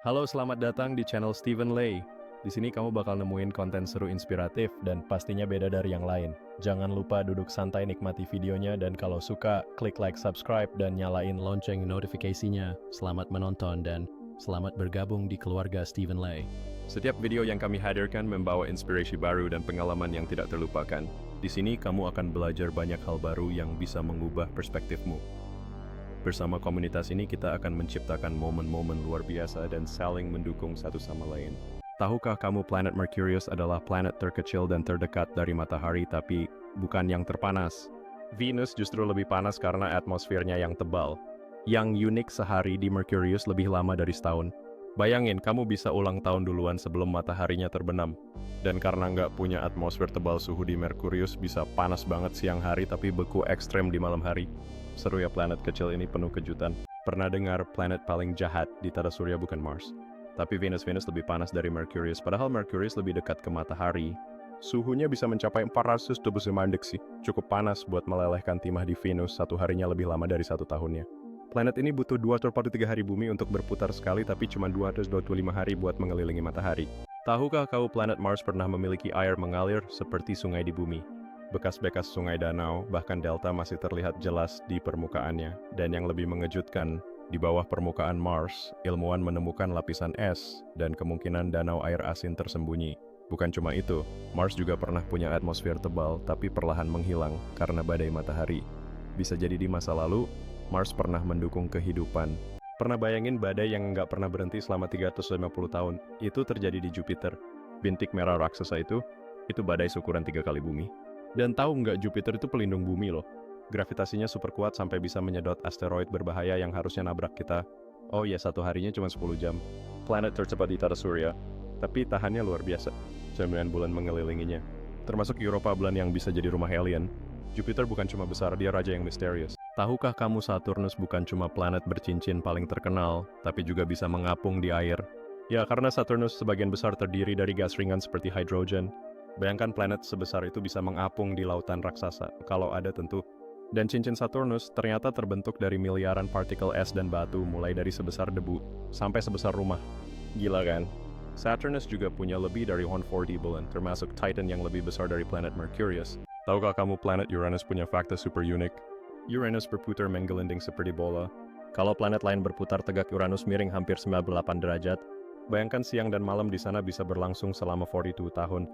Halo, selamat datang di channel Steven Lay. Di sini kamu bakal nemuin konten seru inspiratif dan pastinya beda dari yang lain. Jangan lupa duduk santai nikmati videonya dan kalau suka, klik like, subscribe, dan nyalain lonceng notifikasinya. Selamat menonton dan selamat bergabung di keluarga Steven Lay. Setiap video yang kami hadirkan membawa inspirasi baru dan pengalaman yang tidak terlupakan. Di sini kamu akan belajar banyak hal baru yang bisa mengubah perspektifmu. Bersama komunitas ini kita akan menciptakan momen-momen luar biasa dan saling mendukung satu sama lain. Tahukah kamu planet Merkurius adalah planet terkecil dan terdekat dari matahari tapi bukan yang terpanas? Venus justru lebih panas karena atmosfernya yang tebal. Yang unik sehari di Merkurius lebih lama dari setahun. Bayangin kamu bisa ulang tahun duluan sebelum mataharinya terbenam. Dan karena nggak punya atmosfer tebal, suhu di Merkurius bisa panas banget siang hari tapi beku ekstrem di malam hari. Seru ya, planet kecil ini penuh kejutan. Pernah dengar planet paling jahat di tata surya bukan Mars, tapi Venus lebih panas dari Merkurius, padahal Merkurius lebih dekat ke matahari. Suhunya bisa mencapai 429 degree, cukup panas buat melelehkan timah di Venus satu harinya lebih lama dari satu tahunnya. Planet ini butuh 243 hari bumi untuk berputar sekali, tapi cuma 225 hari buat mengelilingi matahari. Tahukah kau planet Mars pernah memiliki air mengalir seperti sungai di bumi? Bekas-bekas sungai danau, bahkan delta masih terlihat jelas di permukaannya. Dan yang lebih mengejutkan, di bawah permukaan Mars, ilmuwan menemukan lapisan es dan kemungkinan danau air asin tersembunyi. Bukan cuma itu, Mars juga pernah punya atmosfer tebal tapi perlahan menghilang karena badai matahari. Bisa jadi di masa lalu, Mars pernah mendukung kehidupan. Pernah bayangin badai yang nggak pernah berhenti selama 350 tahun? Itu terjadi di Jupiter. Bintik merah raksasa itu badai seukuran 3 kali bumi. Dan tahu nggak, Jupiter itu pelindung bumi loh. Gravitasinya super kuat sampai bisa menyedot asteroid berbahaya yang harusnya nabrak kita. Oh ya, satu harinya cuma 10 jam. Planet tercepat di tata surya, tapi tahannya luar biasa. 9 bulan mengelilinginya. Termasuk Europa bulan yang bisa jadi rumah alien. Jupiter bukan cuma besar, dia raja yang misterius. Tahukah kamu Saturnus bukan cuma planet bercincin paling terkenal, tapi juga bisa mengapung di air? Ya, karena Saturnus sebagian besar terdiri dari gas ringan seperti hidrogen. Bayangkan planet sebesar itu bisa mengapung di lautan raksasa, kalau ada tentu. Dan cincin Saturnus ternyata terbentuk dari miliaran partikel es dan batu, mulai dari sebesar debu sampai sebesar rumah. Gila kan? Saturnus juga punya lebih dari 140 bulan, termasuk Titan yang lebih besar dari planet Merkurius. Tahukah kamu planet Uranus punya fakta super unik? Uranus berputar menggelinding seperti bola. Kalau planet lain berputar tegak, Uranus miring hampir 98 derajat. Bayangkan siang dan malam di sana bisa berlangsung selama 42 tahun.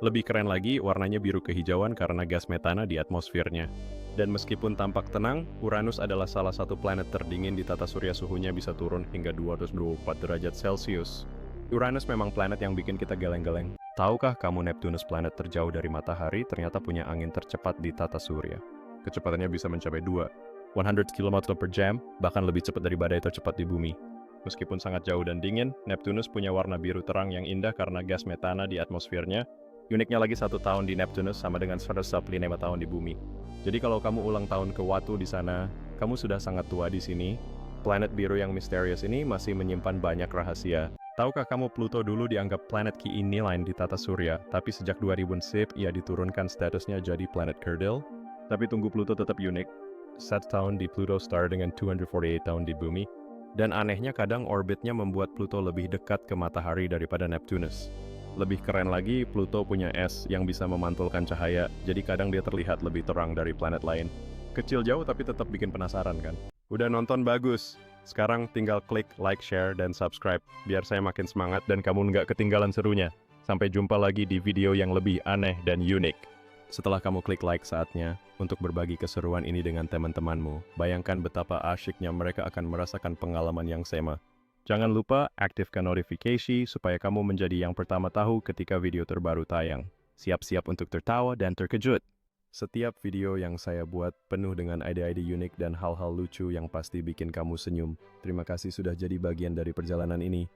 Lebih keren lagi, warnanya biru kehijauan karena gas metana di atmosfernya. Dan meskipun tampak tenang, Uranus adalah salah satu planet terdingin di tata surya, suhunya bisa turun hingga 224 derajat Celcius. Uranus memang planet yang bikin kita geleng-geleng. Tahukah kamu Neptunus, planet terjauh dari matahari, ternyata punya angin tercepat di tata surya. Kecepatannya bisa mencapai 100 km per jam, bahkan lebih cepat dari badai tercepat di bumi. Meskipun sangat jauh dan dingin, Neptunus punya warna biru terang yang indah karena gas metana di atmosfernya. Uniknya lagi, 1 tahun di Neptunus sama dengan 105 tahun di bumi. Jadi kalau kamu ulang tahun ke Watu di sana, kamu sudah sangat tua di sini. Planet biru yang misterius ini masih menyimpan banyak rahasia. Tahukah kamu Pluto dulu dianggap planet Ki-9 di tata surya, tapi sejak 2000 ia diturunkan statusnya jadi planet kerdil? Tapi tunggu, Pluto tetap unik. 1 tahun di Pluto star dengan 248 tahun di bumi. Dan anehnya kadang orbitnya membuat Pluto lebih dekat ke matahari daripada Neptunus. Lebih keren lagi, Pluto punya es yang bisa memantulkan cahaya, jadi kadang dia terlihat lebih terang dari planet lain. Kecil jauh tapi tetap bikin penasaran kan? Udah nonton bagus. Sekarang tinggal klik like, share, dan subscribe, biar saya makin semangat dan kamu nggak ketinggalan serunya. Sampai jumpa lagi di video yang lebih aneh dan unik. Setelah kamu klik like, saatnya untuk berbagi keseruan ini dengan teman-temanmu. Bayangkan betapa asyiknya mereka akan merasakan pengalaman yang sama. Jangan lupa aktifkan notifikasi supaya kamu menjadi yang pertama tahu ketika video terbaru tayang. Siap-siap untuk tertawa dan terkejut. Setiap video yang saya buat penuh dengan ide-ide unik dan hal-hal lucu yang pasti bikin kamu senyum. Terima kasih sudah jadi bagian dari perjalanan ini.